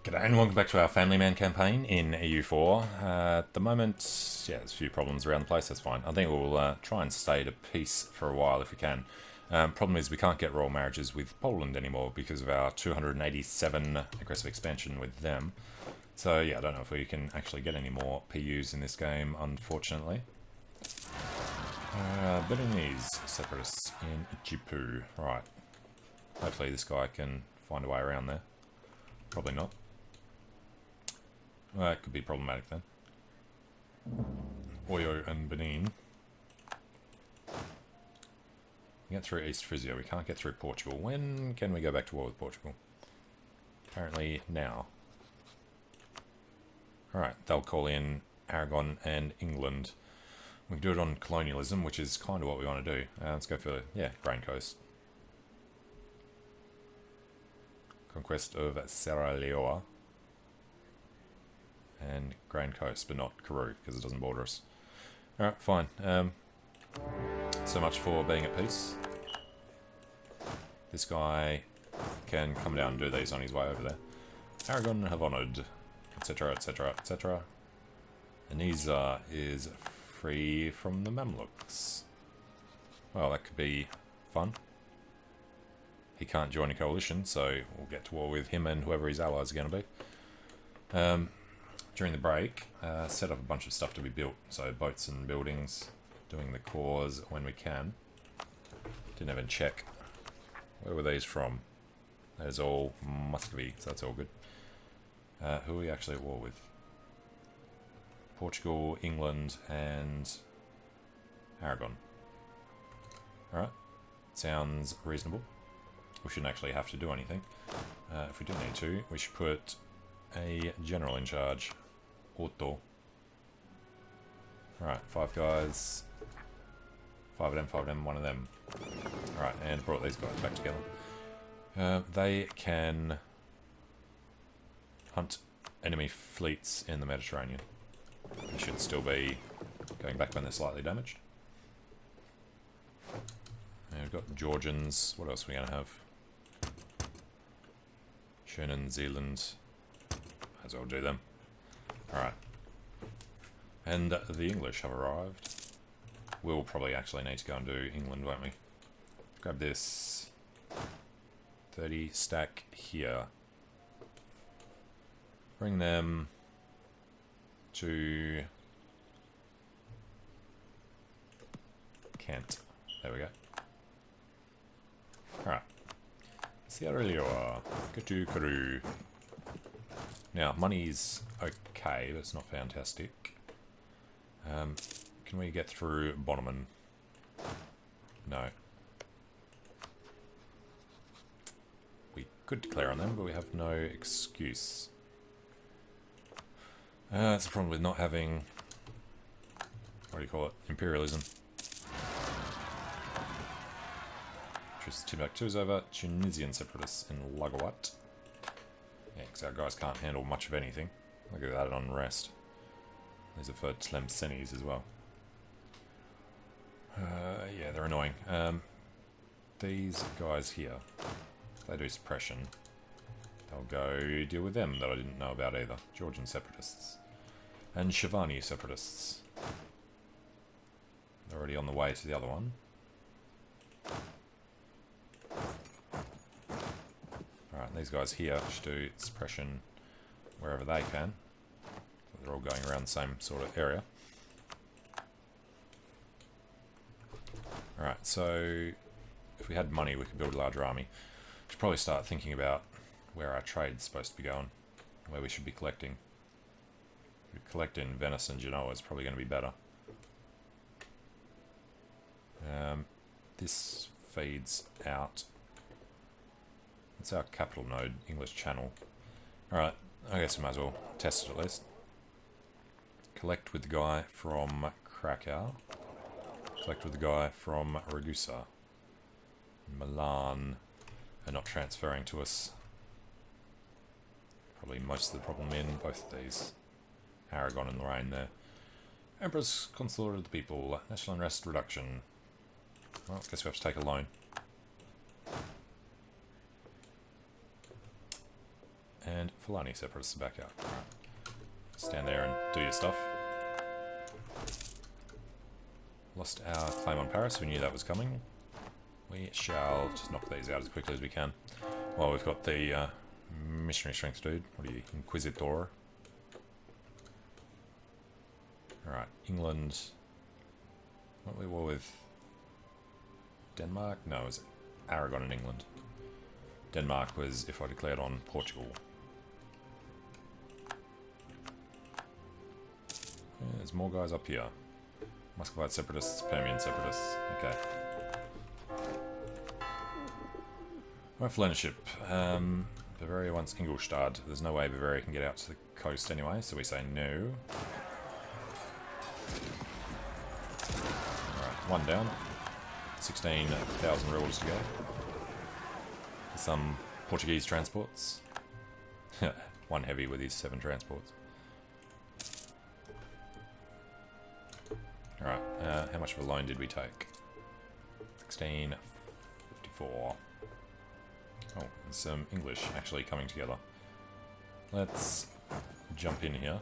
G'day and welcome back to our Family Man campaign in EU4. At the moment, yeah, there's a few problems around the place, that's fine. I think we'll try and stay at peace for a while if we can. Problem is we can't get royal marriages with Poland anymore because of our 287 aggressive expansion with them. So yeah, I don't know if we can actually get any more PUs in this game, unfortunately. Beninese separatists in Ichipu. Right. Hopefully this guy can find a way around there. Probably not. Well, that could be problematic then. Oyo and Benin. We get through East Frisia. We can't get through Portugal. When can we go back to war with Portugal? Apparently now. Alright, they'll call in Aragon and England. We can do it on colonialism, which is kind of what we want to do. Let's go for, yeah, Grain Coast. Conquest of Serra Leoa. And Grain Coast, but not Karoo, because it doesn't border us. Alright, fine. So much for being at peace. This guy can come down and do these on his way over there. Aragon have honoured, etc, etc, etc. Anisa is free from the Mamluks. Well, that could be fun. He can't join a coalition, so we'll get to war with him and whoever his allies are going to be. During the break, set up a bunch of stuff to be built. So boats and buildings, doing the cores when we can. Didn't even check. Where were these from? There's all Muscovy, so that's all good. Who are we actually at war with? Portugal, England, and Aragon. Alright, sounds reasonable. We shouldn't actually have to do anything. If we do need to, we should put a general in charge. Otto. Alright, 5 guys. 5 of them, 1 of them. Alright, and brought these guys back together. They can hunt enemy fleets in the Mediterranean. They should still be going back when they're slightly damaged. And we've got Georgians. What else are we going to have? Schönen Zealand. Might as well do them. Alright. And the English have arrived. We'll probably actually need to go and do England, won't we? Grab this 30 stack here. Bring them to Kent. There we go. Alright. Sierra Leoa. Go to Karoo. Now, money's okay, but it's not fantastic. Can we get through Bonneman? No. We could declare on them, but we have no excuse. That's the problem with not having... what do you call it? Imperialism. Timbuktu's over. Tunisian separatists in Lagawat. Yeah, because our guys can't handle much of anything. Look at that unrest. These are for Tlemcenes as well. Yeah, they're annoying. These guys here, if they do suppression, they'll go deal with them that I didn't know about either. Georgian separatists. And Shivani separatists. They're already on the way to the other one. Alright, these guys here should do suppression wherever they can. They're all going around the same sort of area. Alright, so if we had money we could build a larger army. Should probably start thinking about where our trade's supposed to be going, where we should be collecting. If we collect in Venice and Genoa is probably going to be better. This feeds out. It's our capital node, English Channel. Alright, I guess we might as well test it at least. Collect with the guy from Krakow. Collect with the guy from Ragusa. Milan are not transferring to us. Probably most of the problem in both of these. Aragon and Lorraine there. Empress Consulate of the People. National Unrest Reduction. Well, I guess we have to take a loan. And Fulani separatists are back out. Right. Stand there and do your stuff. Lost our claim on Paris, we knew that was coming. We shall just knock these out as quickly as we can. Well, we've got the missionary strength dude. What are you, Inquisitor? Alright, England. What we war with? Denmark? No, it was Aragon in England. Denmark was if I declared on Portugal. Yeah, there's more guys up here. Muscovite separatists, Permian separatists. Okay. Right, Flennership. Bavaria wants Ingolstadt. There's no way Bavaria can get out to the coast anyway, so we say no. Alright, one down. 16,000 rubles to go. Some Portuguese transports. One heavy with his 7 transports. Alright, how much of a loan did we take? 1654. Oh, and some English actually coming together. Let's jump in here.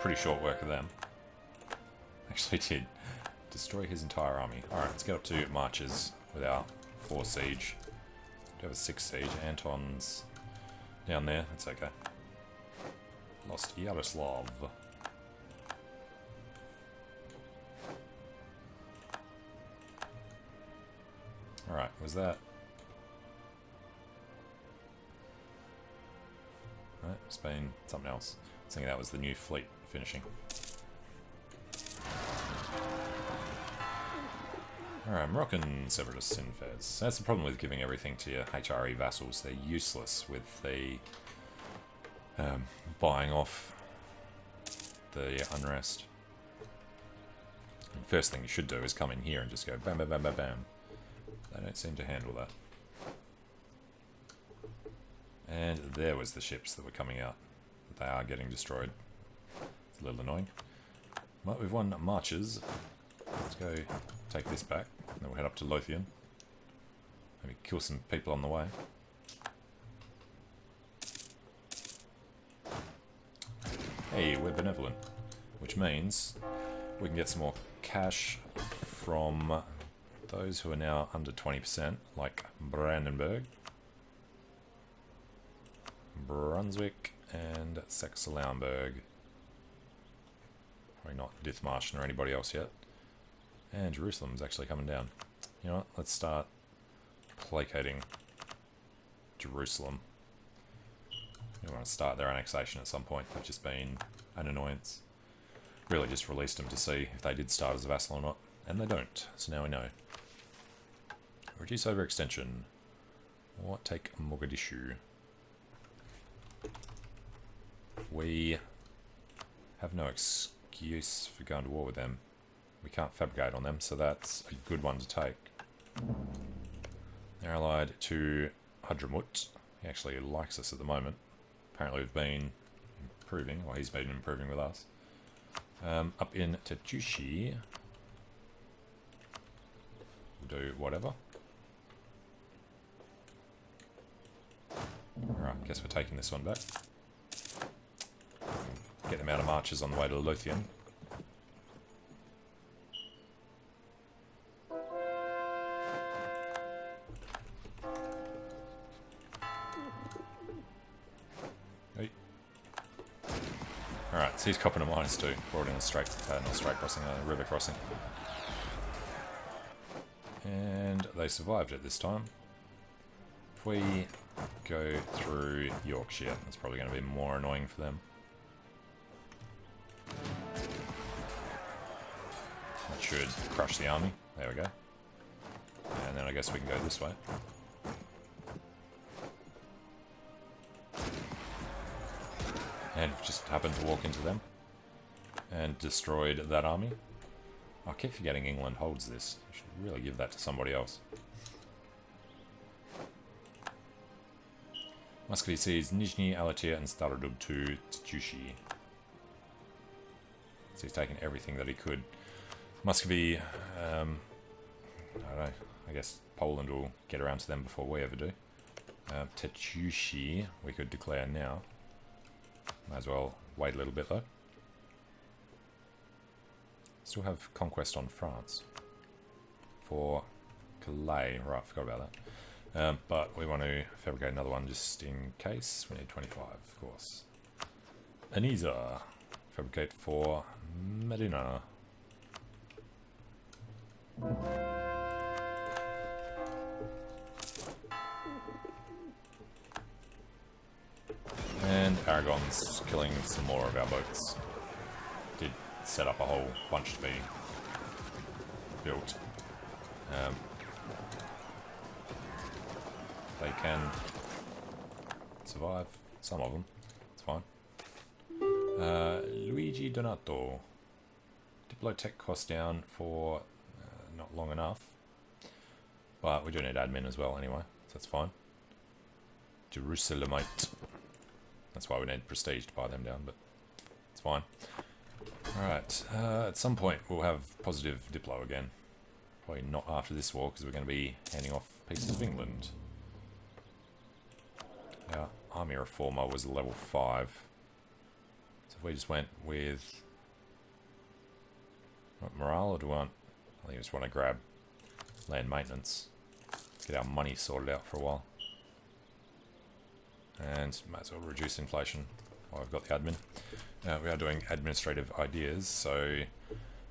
Pretty short work of them. Actually did destroy his entire army. Alright, let's get up to marches with our 4 siege. We have a 6 siege. Anton's down there, that's okay. Lost Yaroslav. Alright, was that... Right, Spain, something else. I was thinking that was the new fleet finishing. Alright, Moroccan separatists in Fez. That's the problem with giving everything to your HRE vassals. They're useless with the buying off the unrest. And first thing you should do is come in here and just go bam, bam, bam, bam, bam. They don't seem to handle that. And there was the ships that were coming out. They are getting destroyed. It's a little annoying. Well, we've won marches. Let's go take this back. And then we'll head up to Lothian. Maybe kill some people on the way. Hey, we're benevolent. Which means we can get some more cash from those who are now under 20%, like Brandenburg, Brunswick, and Saxe-Lauenburg. Probably not Dithmarschen or anybody else yet. And Jerusalem's actually coming down. You know what? Let's start placating Jerusalem. We want to start their annexation at some point. They've just been an annoyance. Really just released them to see if they did start as a vassal or not. And they don't, so now we know. Reduce overextension. Or take Mogadishu. We have no excuse for going to war with them. We can't fabricate on them, so that's a good one to take. They're allied to Hadramut. He actually likes us at the moment. Apparently we've been improving, well he's been improving with us. Up in Tetushi. We'll do whatever. Alright, guess we're taking this one back. Get them out of marches on the way to Lothian. Hey. Alright, so he's copping a -2. Brought in a straight, not a straight crossing, a river crossing. And they survived it this time. If we go through Yorkshire, that's probably going to be more annoying for them. That should crush the army. There we go. And then I guess we can go this way. And we've just happened to walk into them. And destroyed that army. I keep forgetting England holds this. I should really give that to somebody else. Muscovy sees Nizhny, Alatia and Starodub to Tetushi. So he's taken everything that he could. Muscovy I don't know. I guess Poland will get around to them before we ever do. Tetushi, we could declare now. Might as well wait a little bit though. Still have conquest on France. For Calais. Right, forgot about that. But we want to fabricate another one just in case. We need 25, of course. Aniza. Fabricate for Medina. And Aragon's killing some more of our boats. Did set up a whole bunch to be built. They can survive, some of them, it's fine. Luigi Donato. Diplotech cost down for not long enough. But we do need admin as well anyway, so that's fine. Jerusalemite. That's why we need prestige to buy them down, but it's fine. Alright, at some point we'll have positive Diplo again. Probably not after this war, because we're going to be handing off pieces of England. Our army reformer was level 5. So if we just went with... What, morale, or do we want... I think we just want to grab land maintenance. Get our money sorted out for a while. And might as well reduce inflation while I've got the admin. We are doing administrative ideas, so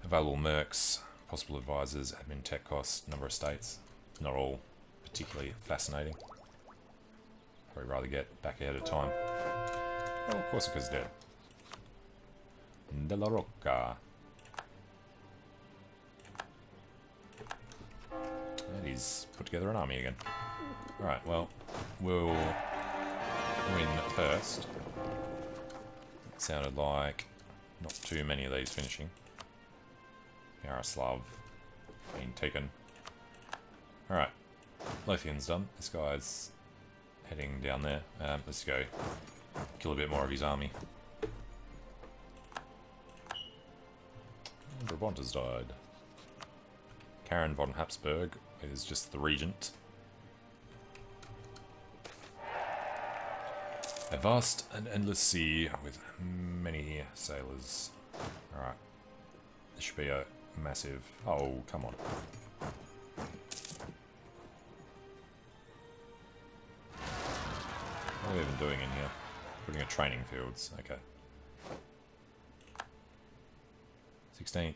available mercs, possible advisors, admin tech costs, number of states. Not all particularly fascinating. Probably rather get back ahead of time. Oh, Corsica's dead. De la Rocca. And he's put together an army again. Alright, well, we'll win first. It sounded like not too many of these finishing. Yaroslav being taken. Alright, Lothian's done. This guy's heading down there. Let's go kill a bit more of his army. Brabant has died. Karen von Habsburg is just the regent. A vast and endless sea with many sailors. Alright. This should be a massive... Oh, come on. What are we even doing in here? Putting a training fields. Okay. 16th.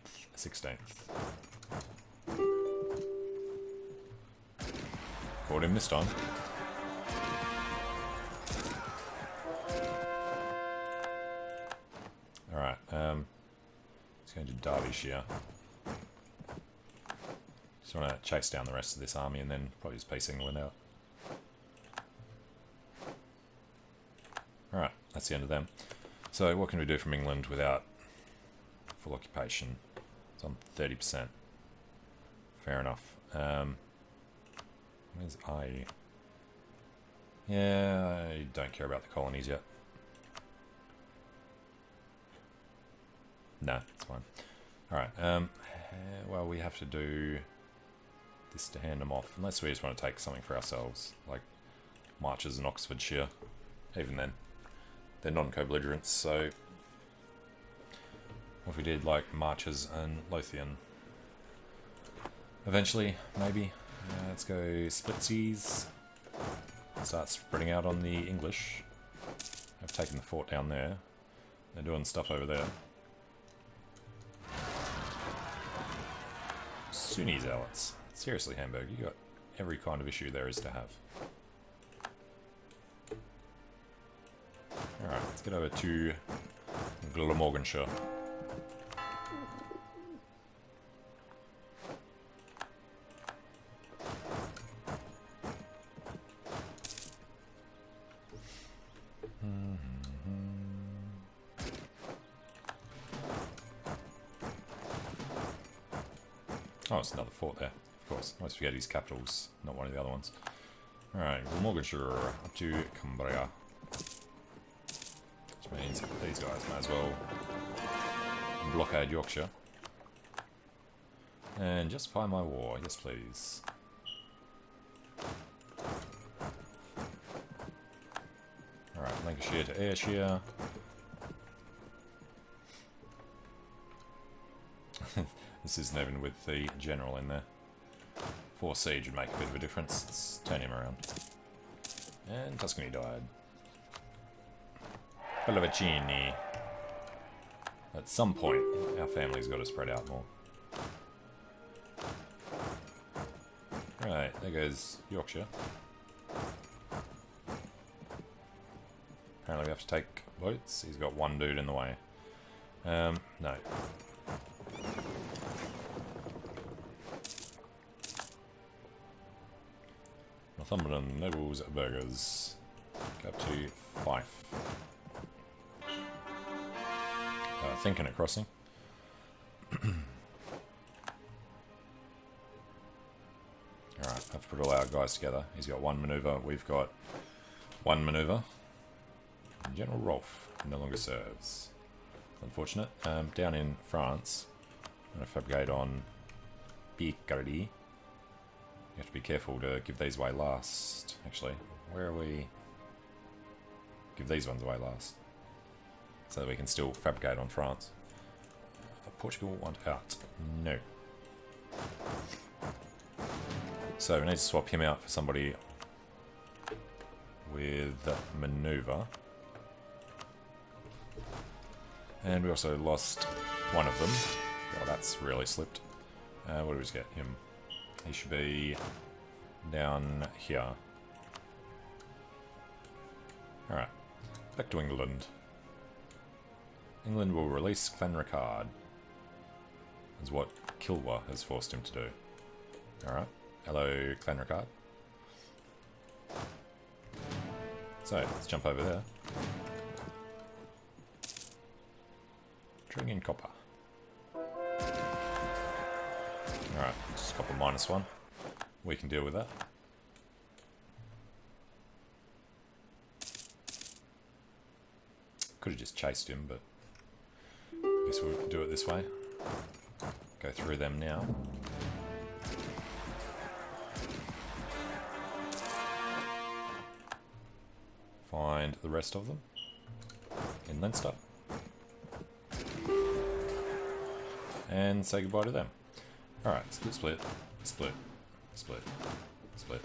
Caught him this time. Alright, let's go to Derbyshire. Just want to chase down the rest of this army and then probably just piece England out. Alright, that's the end of them. So what can we do from England without full occupation? It's on 30%. Fair enough. Where's I? Yeah, I don't care about the colonies yet. No, it's fine. Alright, well, we have to do this to hand them off, unless we just want to take something for ourselves, like marches in Oxfordshire. Even then, they're non-co-belligerents, so what if we did like marches and Lothian? Eventually, maybe. Let's go splitsies. Start spreading out on the English. I've taken the fort down there. They're doing stuff over there. Sunni zealots. Seriously, Hamburg, you got every kind of issue there is to have. Alright, let's get over to Glamorganshire. Oh, it's another fort there, of course. I always forget his capital's not one of the other ones. Alright, Glamorganshire up to Cumbria. Which means these guys might as well blockade Yorkshire. And justify my war, yes please. Alright, Lancashire to Ayrshire. This isn't even with the general in there. 4 siege would make a bit of a difference. Let's turn him around. And Tuscany died. Pallavicini. At some point, our family's got to spread out more. Right, there goes Yorkshire. Apparently we have to take boats. He's got one dude in the way. No. Northumberland, nobles, burghers. Go up to Fife. Thinking at crossing. Alright, have to put all our guys together. He's got 1 manoeuvre, we've got 1 manoeuvre. General Rolfe no longer serves. Unfortunate. Down in France, I'm going to fabricate on Picardy. You have to be careful to give these away last. Actually, where are we? Give these ones away last. So that we can still fabricate on France. Portugal want out. No. So we need to swap him out for somebody with manoeuvre. And we also lost one of them. Oh, that's really slipped. What do we just get him? He should be down here. Alright. Back to England. England will release Clanricarde. Is what Kilwa has forced him to do. Alright. Hello, Clanricarde. So, let's jump over there. Trading in copper. Alright, just copper -1. We can deal with that. Could have just chased him, but I guess we'll do it this way. Go through them now. Find the rest of them in Leinster. And say goodbye to them. Alright, split, split, split, split, split.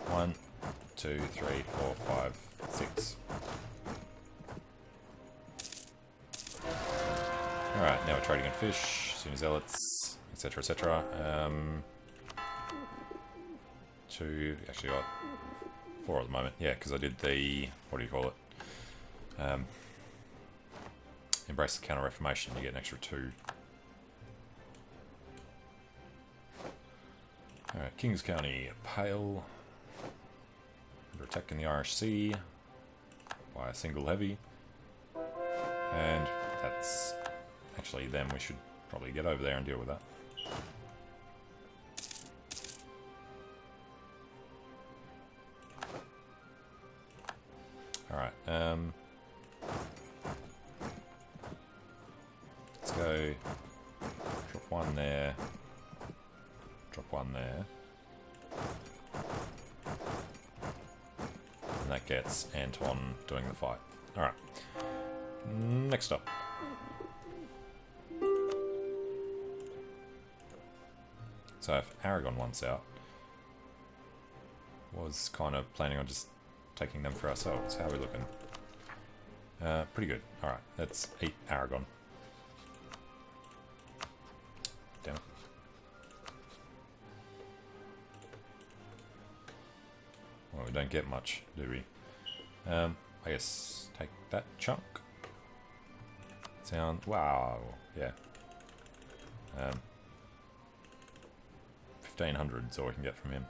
1, 2, 3, 4, 5, 6. Alright, now we're trading in fish, Sunni zealots, etc, etc. Actually got 4 at the moment. Yeah, because I did the, what do you call it? Embrace the Counter-Reformation, you get an extra 2. Alright, Kings County, Pale. Under attack in the Irish Sea by a single heavy. And that's actually them. We should probably get over there and deal with that. Alright, let's go drop 1 there. Drop 1 there. And that gets Anton doing the fight. Alright. Next up. So if Aragon wants out, was kind of planning on just taking them for ourselves. How are we looking? Pretty good. Alright, let's eat Aragon. Damn it. Well, we don't get much, do we? I guess take that chunk. Wow, yeah. 1500 is all we can get from him.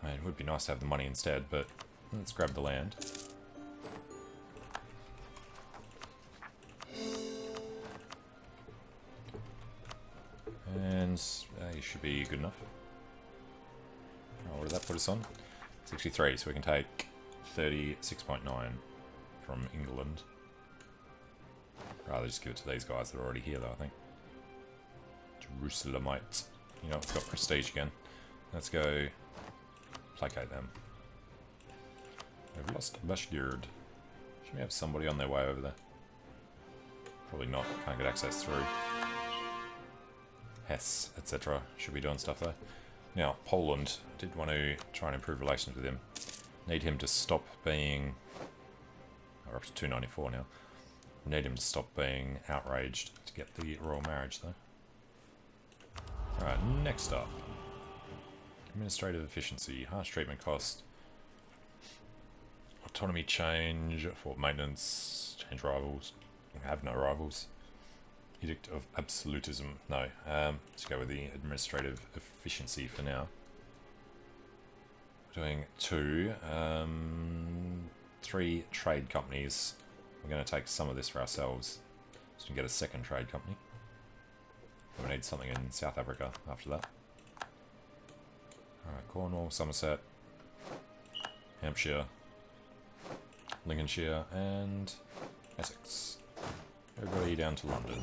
I mean, it would be nice to have the money instead, but let's grab the land. And you should be good enough. Oh, what did that put us on? 63, so we can take 36.9 from England. Rather just give it to these guys that are already here though, I think. Jerusalemite. You know, it's got prestige again. Let's go placate them. We've lost Bashgird. Should we have somebody on their way over there? Probably not. Can't get access through. Hesse, etc. Should be doing stuff there. Now, Poland. I did want to try and improve relations with him. Need him to stop being... We're up to 294 now. Need him to stop being outraged to get the royal marriage, though. Alright, next up. Administrative efficiency, harsh treatment cost, autonomy change, for maintenance, change rivals. We have no rivals. Edict of absolutism, no. Let's go with the administrative efficiency for now. We're doing 2. 3 trade companies. We're going to take some of this for ourselves, so we can get a second trade company. We need something in South Africa after that. Alright, Cornwall, Somerset, Hampshire, Lincolnshire, and Essex. Everybody down to London.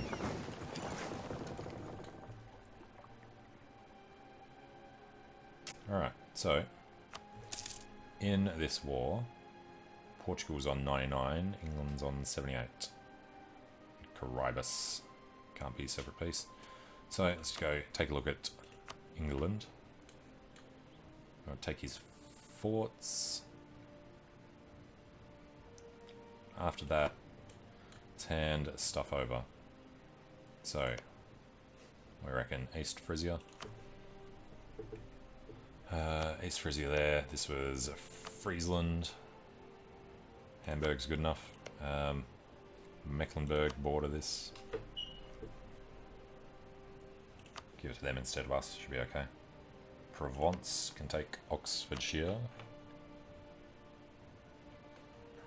Alright, so in this war, Portugal's on 99, England's on 78. Caribus can't be a separate piece. So let's go take a look at England. I'll take his forts. After that, let's hand stuff over. So we reckon East Frisia. East Frisia there. This was Friesland. Hamburg's good enough. Mecklenburg border this. Give it to them instead of us. Should be okay. Provence can take Oxfordshire.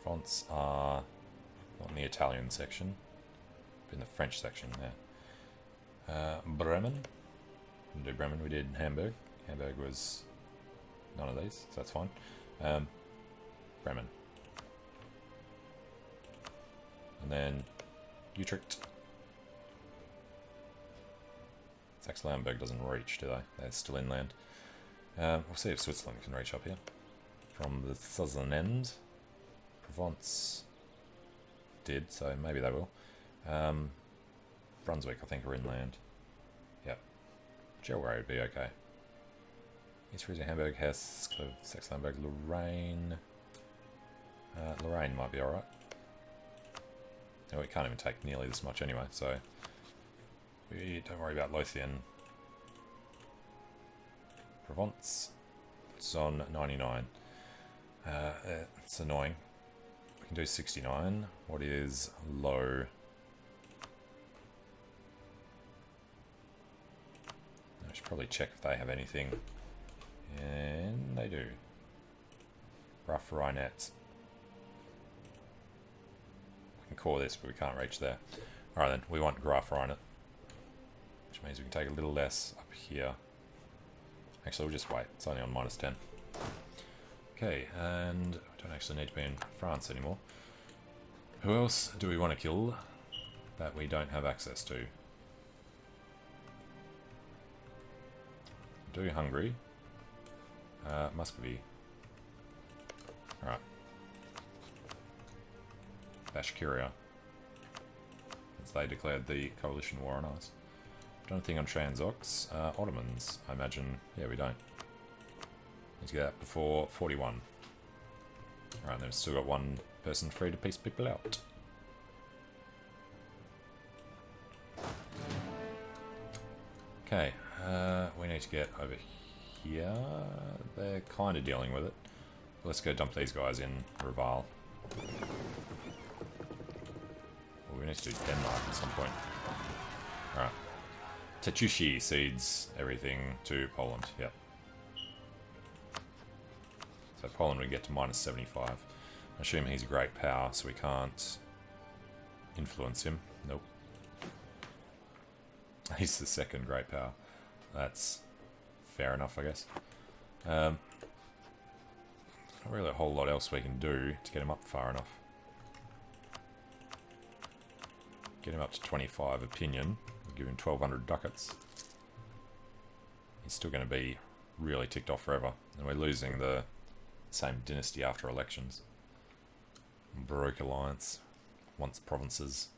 Provence are not in the Italian section, but in the French section there. Bremen. Didn't do Bremen, we did Hamburg. Hamburg was none of these, so that's fine. Bremen. And then Utrecht. Saxe-Lauenburg doesn't reach, do they? They're still inland. We'll see if Switzerland can reach up here. From the southern end. Provence did, so maybe they will. Brunswick, I think, are inland. Yep. Gelray would be okay. East Frisia, Hamburg, Hesse, Saxe-Lauenburg, Lorraine. Lorraine might be alright. No, we can't even take nearly this much anyway, so we don't worry about Lothian. Provence. It's on 99. It's annoying. We can do 69. What is low? I should probably check if they have anything. And they do. Rough Rhinettes. We can core this, but we can't reach there. Alright then, we want Graf Rhinet. Which means we can take a little less up here. Actually, we'll just wait. It's only on -10. Okay, and I don't actually need to be in France anymore. Who else do we want to kill that we don't have access to? Do Hungary. Muscovy. Alright. Bashkiria. Since they declared the coalition war on us. Don't think on Transox. Ottomans, I imagine. Yeah, we don't. Need to get that before 41. Alright, then we've still got one person free to piece people out. Okay, we need to get over here. They're kind of dealing with it. Let's go dump these guys in Reval. Well, we need to do Denmark at some point. Alright. Tetushi cedes everything to Poland, yep. So Poland would get to -75. I assume he's a great power, so we can't influence him. Nope. He's the second great power. That's fair enough, I guess. Not really a whole lot else we can do to get him up far enough. Get him up to 25 opinion. We'll give him 1,200 ducats. he's still going to be really ticked off forever. And we're losing the same dynasty after elections. Baroque alliance. Wants provinces.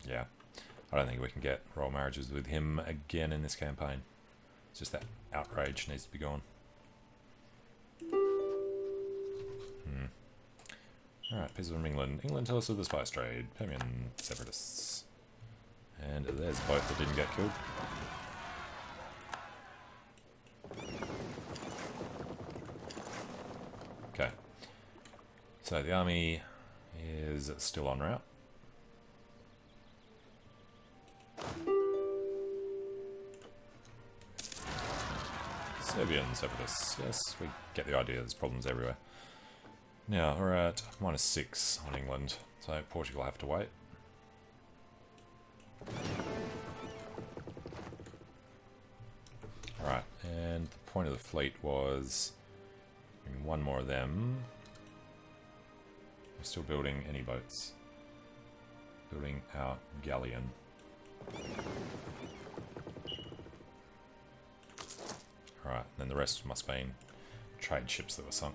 Yeah. I don't think we can get royal marriages with him again in this campaign. It's just that outrage needs to be gone. Alright, pieces from England. England, tell us of the spice trade. Permian separatists. And there's both that didn't get killed. Okay. So the army is still en route. Serbian separatists. Yes, we get the idea. There's problems everywhere. Now, we're at -6 on England, so Portugal have to wait. Alright, and the point of the fleet was one more of them. We're still building any boats. Building our galleon. Alright, then the rest must have been trade ships that were sunk.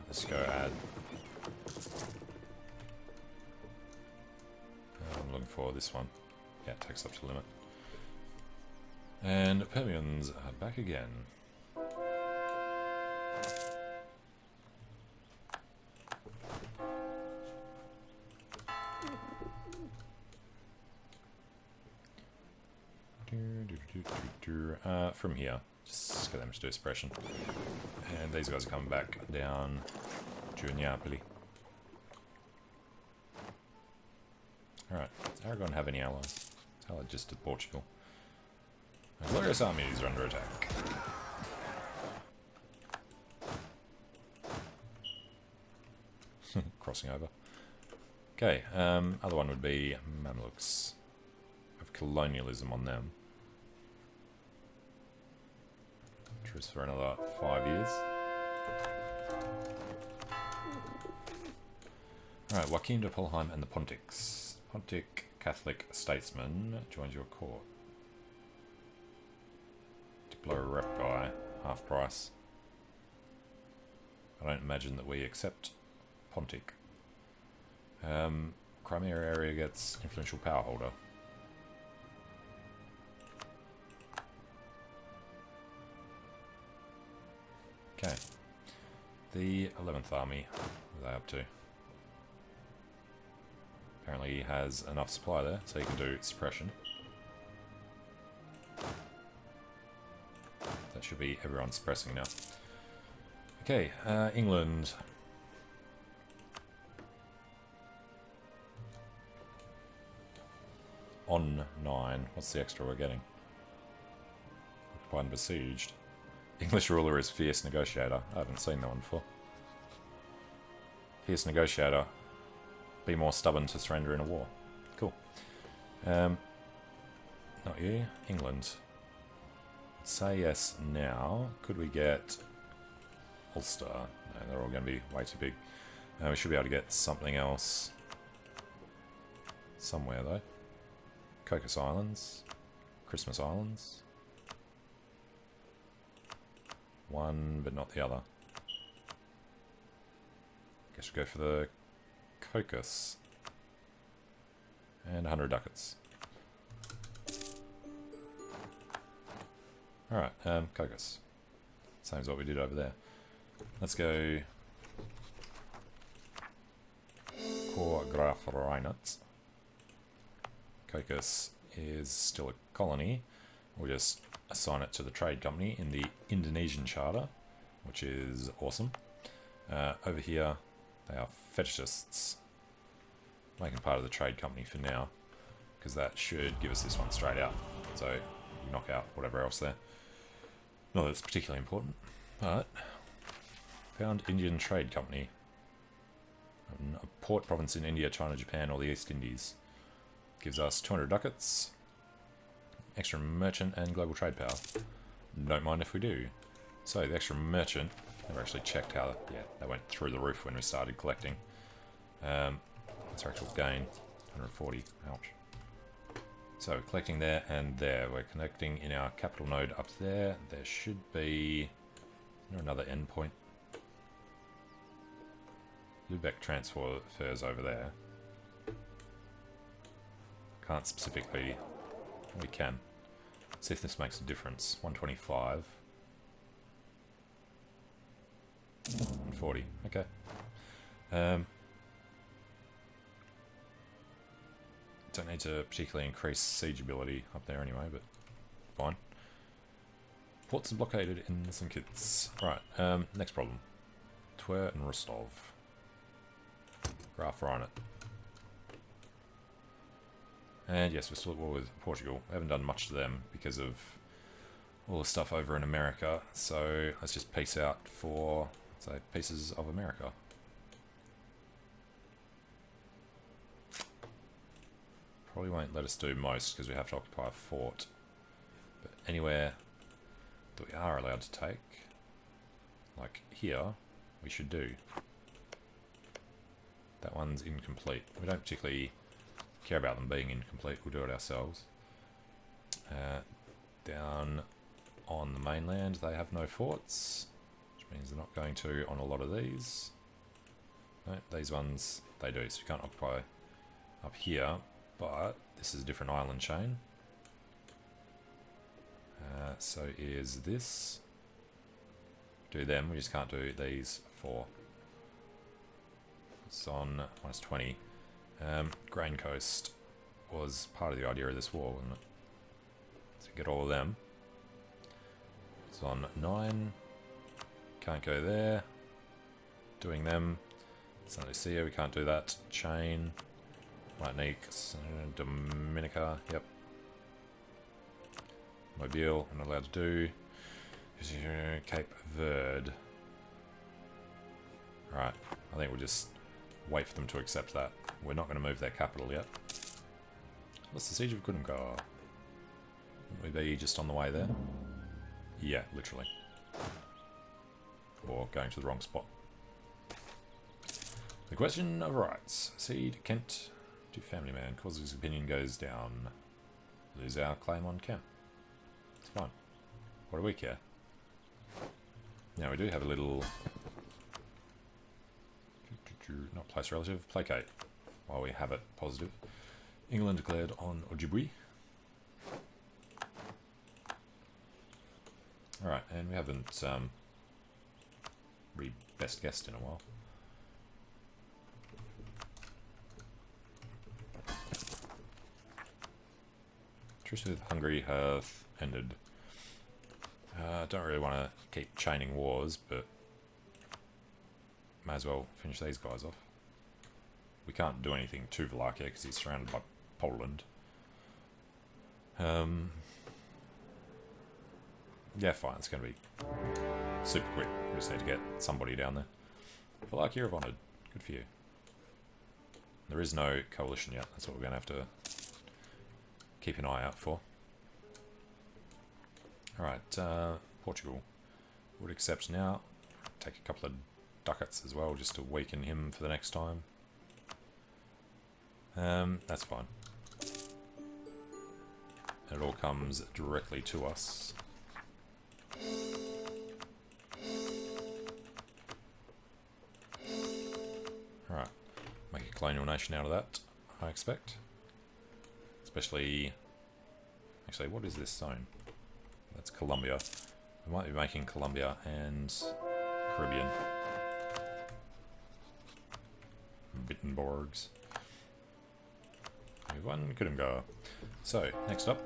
Let's go add. I'm looking for this one. Yeah, it takes up to the limit. And Permians are back again. From here, just get them to do suppression. And these guys are coming back down to Napoli. Alright, does Aragon have any allies? It's allied just to Portugal. My glorious armies are under attack. Crossing over. Okay, other one would be Mamluks. Of colonialism on them. Truce for another 5 years. Alright, Joachim de Polheim and the Pontics. Pontic Catholic statesman joins your court. Diplo rep guy, half price. I don't imagine that we accept Pontic. Crimea area gets influential power holder. Okay. The 11th Army, what are they up to? Apparently he has enough supply there, so he can do suppression. That should be everyone suppressing now. Okay, England. On 9. What's the extra we're getting? Occupied and besieged. English ruler is fierce negotiator. I haven't seen that one before. Fierce negotiator. Be more stubborn to surrender in a war. Cool. Not you. England. Let's say yes now. Could we get Ulster? No, they're all going to be way too big. We should be able to get something else somewhere though. Cocos Islands. Christmas Islands. One, but not the other. Guess we'll go for the Cocos. And 100 ducats. Alright, Cocos. Same as what we did over there. Let's go Core Graf Reinhardt. Cocos is still a colony. We'll just assign it to the trade company in the Indonesian charter, which is awesome. Over here, they are fetishists, making part of the trade company for now, because that should give us this one straight out. So you knock out whatever else there. Not that it's particularly important, but found Indian Trade Company. A port province in India, China, Japan, or the East Indies. Gives us 200 ducats. Extra merchant and global trade power. Don't mind if we do. So the extra merchant, never actually checked how, yeah, they went through the roof when we started collecting. What's our actual gain? 140, ouch. So collecting there and there. We're connecting in our capital node up there. There should be another endpoint. Lubeck transfers over there. Can't specifically. We can. See if this makes a difference. 125. 40. Okay. Don't need to particularly increase siege ability up there anyway, but fine. Ports are blockaded in St. Kitts. Right, next problem. Tver and Rostov. Graph right on it. And yes, we're still at war with Portugal. We haven't done much to them because of all the stuff over in America, so let's just peace out for, let's say, pieces of America. Probably won't let us do most because we have to occupy a fort. But anywhere that we are allowed to take, like here, we should do. That one's incomplete. We don't particularly care about them being incomplete, we'll do it ourselves. Down on the mainland, they have no forts, which means they're not going to on a lot of these. No, these ones, they do, so you can't occupy up here. But this is a different island chain. So is this. Do them, we just can't do these four. It's on minus 20. Grain Coast was part of the idea of this war, wasn't it? So get all of them. It's on 9. Can't go there. Doing them. San Lucia, we can't do that. Chain. Martinique, Dominica, yep. Mobile, I'm not allowed to do. Cape Verde. Right, I think we'll just wait for them to accept that. We're not going to move their capital yet. What's the siege of Kudumka? Wouldn't we be just on the way there? Yeah, literally. Or going to the wrong spot. The question of rights. Cede Kent to family man. Cause his opinion goes down. Lose our claim on Kent. It's fine. What do we care? Now we do have a little... Not place relative. Placate. While we have it positive. England declared on Ojibwe. Alright, and we haven't best guessed in a while. Truce with Hungary hath ended. Don't really want to keep chaining wars, but may as well finish these guys off. We can't do anything to Wallachia because he's surrounded by Poland. Yeah, fine, it's going to be super quick. We just need to get somebody down there. Wallachia have honoured. Good for you. There is no coalition yet. That's what we're going to have to keep an eye out for. Alright, Portugal would accept now. Take a couple of ducats as well, just to weaken him for the next time. That's fine. And it all comes directly to us. Alright, make a colonial nation out of that, I expect. Especially... Actually, what is this zone? That's Colombia. We might be making Colombia and Caribbean. Wittenbergs. One couldn't go. So, next up.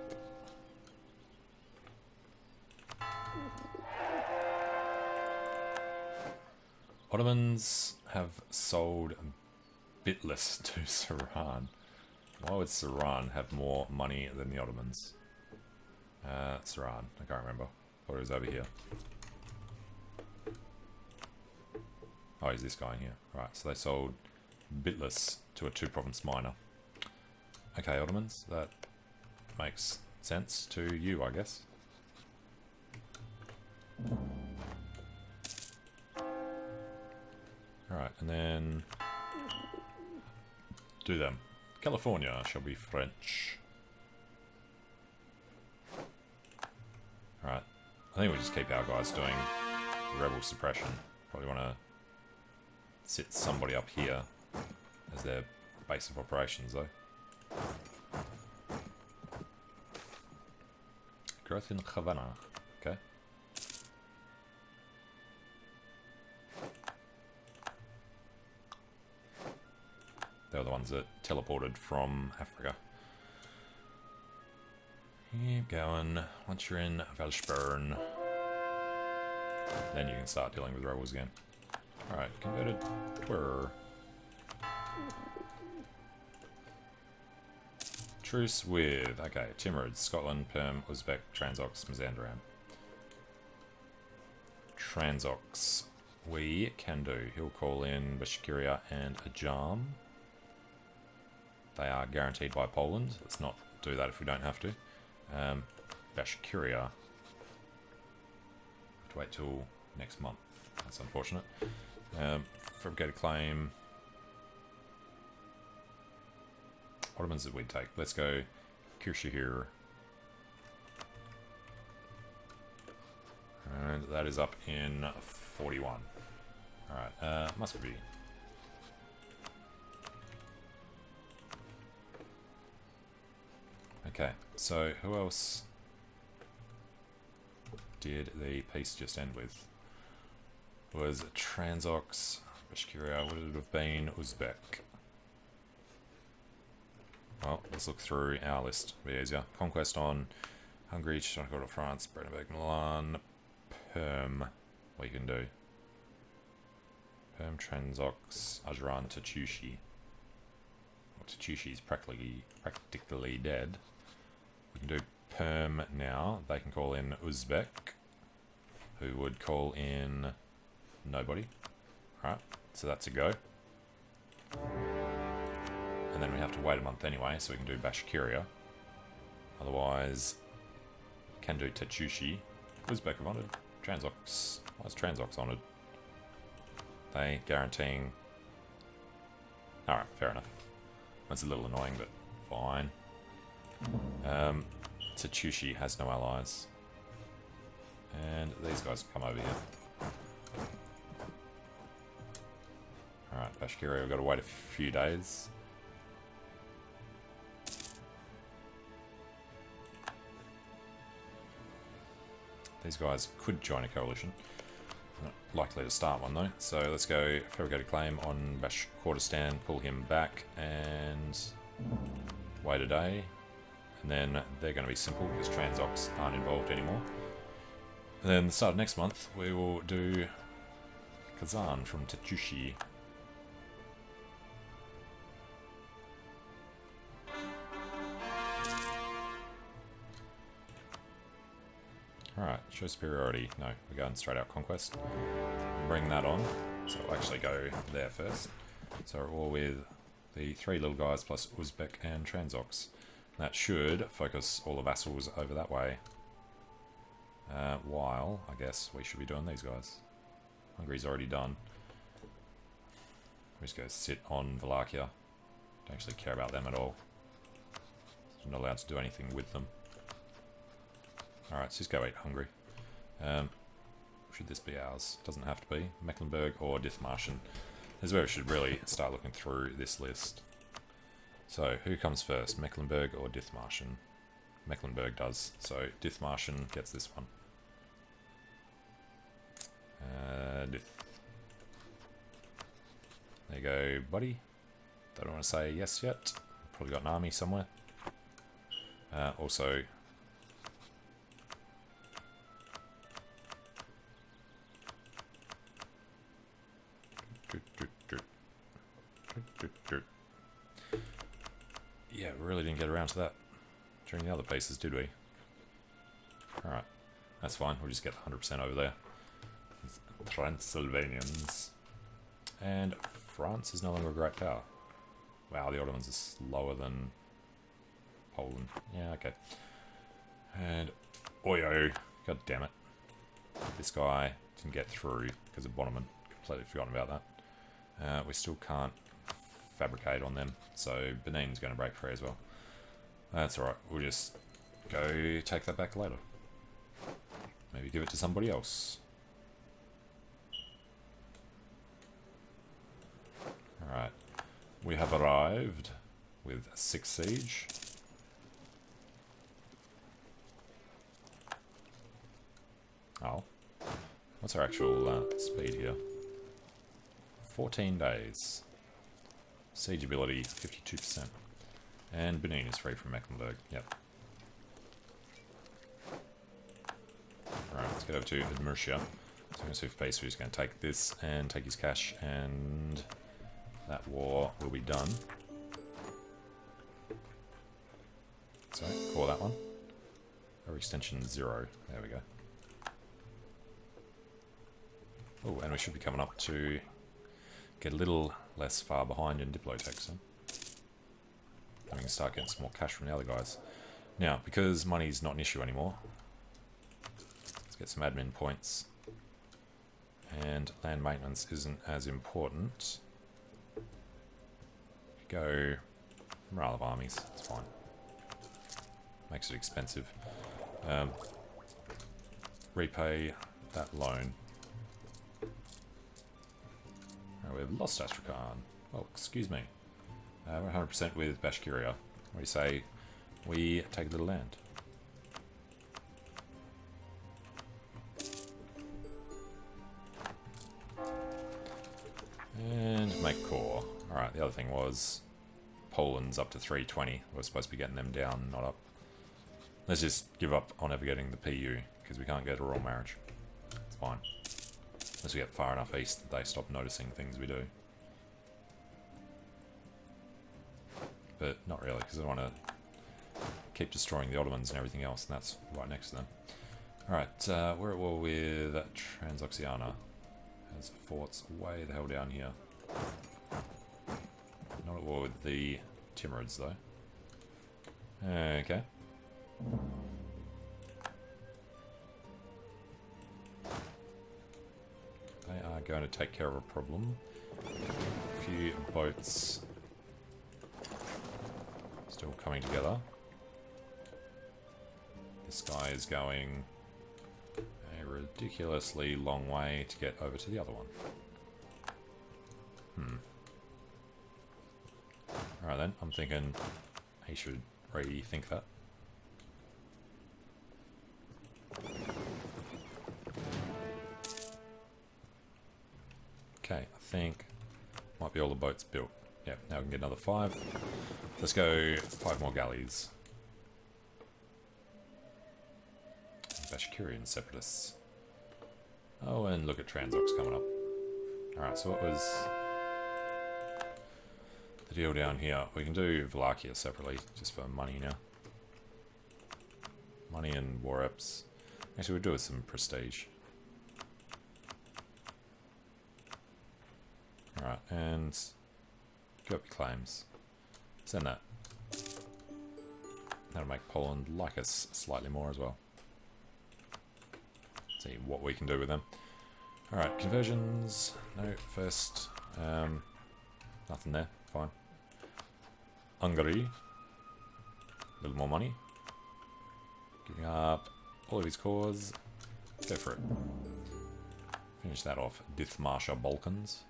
Ottomans have sold Bitlis to Saran. Why would Saran have more money than the Ottomans? Saran, I can't remember. Thought it was over here. Oh, he's this guy here. Right, so they sold Bitlis to a 2-province minor. Okay, Ottomans, that makes sense to you, I guess. Alright, and then do them. California shall be French. I think we just keep our guys doing rebel suppression. Probably want to sit somebody up here as their base of operations, though. Growth in Havana. Okay. They're the ones that teleported from Africa. Keep going. Once you're in Valsburn, then you can start dealing with rebels again. Alright, converted Twer. Truce with, okay, Timurids, Scotland, Perm, Uzbek, Transox, Mazandaran. Transox, we can do. He'll call in Bashikiria and Ajam. They are guaranteed by Poland. Let's not do that if we don't have to. Bashikiria. Have to wait till next month. That's unfortunate. Fabricated claim. Ottomans that we'd take. Let's go Kirshahir. And that is up in 41. Alright, Muscovy. Okay, so who else did the peace just end with? Was Transox, Bashkiria, would it have been Uzbek? Well, let's look through our list, it'll be easier. Conquest on Hungary, Czechoslovakia, France, Brandenburg, Milan, Perm, what you can do. Perm, Transox, Ajaran, Tachushi. Well, Tachushi's practically dead. We can do Perm now. They can call in Uzbek, who would call in nobody. Alright, so that's a go. And then we have to wait a month anyway, so we can do Bashkiria. Otherwise, can do Tachushi. Uzbek have honoured. Transox. Why is Transox honoured? They guaranteeing. Alright, fair enough. That's a little annoying, but fine. Tachushi has no allies. And these guys come over here. Alright, Bashkiria, we've got to wait a few days. These guys could join a coalition. Not likely to start one though. So let's go fabricated claim on Bashkortostan, pull him back and wait a day. And then they're going to be simple because Transox aren't involved anymore. And then the start of next month we will do Kazan from Tachushi. Alright, show superiority. No, we're going straight out conquest. Bring that on. So we'll actually go there first. So we're all with the three little guys plus Uzbek and Transox. That should focus all the vassals over that way. While, I guess, we should be doing these guys. Hungary's already done. We just go sit on Wallachia. Don't actually care about them at all. I'm not allowed to do anything with them. Alright, let's just go eat Hungary. Should this be ours? Doesn't have to be. Mecklenburg or Dithmarschen. This is where we should really start looking through this list. So, who comes first? Mecklenburg or Dithmarschen? Mecklenburg does. So, Dithmarschen gets this one. Dith. There you go, buddy. Don't want to say yes yet. Probably got an army somewhere. Also... Yeah, we really didn't get around to that during the other pieces, did we? Alright, that's fine. We'll just get 100% over there. It's Transylvanians. And France is no longer a great power. Wow, the Ottomans are slower than Poland. Yeah, okay. And Oyo, god damn it. This guy didn't get through because of Bonneman. Completely forgotten about that. We still can't fabricate on them, so Benin's going to break free as well. That's alright, we'll just go take that back later. maybe give it to somebody else. Alright, we have arrived with 6 siege. Oh, what's our actual speed here? 14 days. Siege ability 52%. And Benin is free from Mecklenburg. Yep. Alright, let's get over to Admurcia. So I'm going to see if Peace is going to take this and take his cash, and that war will be done. So, call that one. Overextension 0. There we go. Oh, and we should be coming up to get a little less far behind in Diplotech soon. And we can start getting some more cash from the other guys. Now, because money's not an issue anymore, let's get some admin points. And land maintenance isn't as important. Go morale of armies, it's fine. Makes it expensive. Repay that loan. Oh, we've lost Astrakhan. Oh, excuse me. We're 100% with Bashkiria. What do you say we take a little land? And make core. Alright, the other thing was Poland's up to 320. We're supposed to be getting them down, not up. Let's just give up on ever getting the PU, because we can't get a royal marriage. It's fine. Unless we get far enough east that they stop noticing things we do. But not really, because I want to keep destroying the Ottomans and everything else, and that's right next to them. Alright, we're at war with Transoxiana. Has forts way the hell down here. Not at war with the Timurids, though. Okay. They are going to take care of a problem. A few boats still coming together. This guy is going a ridiculously long way to get over to the other one. Alright then, I'm thinking he should rethink that. Okay, I think might be all the boats built. Yep, now we can get another 5. Let's go 5 more galleys. Bashkirian separatists. Oh, and look at Transox coming up. Alright, so what was the deal down here? We can do Wallachia separately, just for money now. Money and war reps. Actually, we'll do it some prestige. Alright, and go up your claims. Send that. That'll make Poland like us slightly more as well. See what we can do with them. Alright, conversions. No, first. Nothing there. Fine. Hungary. A little more money. Giving up all of his cores. Go for it. Finish that off. Dithmarsha Balkans.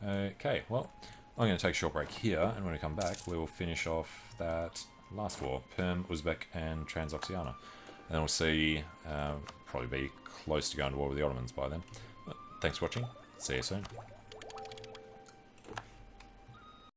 Okay, well, I'm going to take a short break here, and when we come back, we will finish off that last war, Perm, Uzbek, and Transoxiana. And then we'll see, probably be close to going to war with the Ottomans by then. But thanks for watching. See you soon.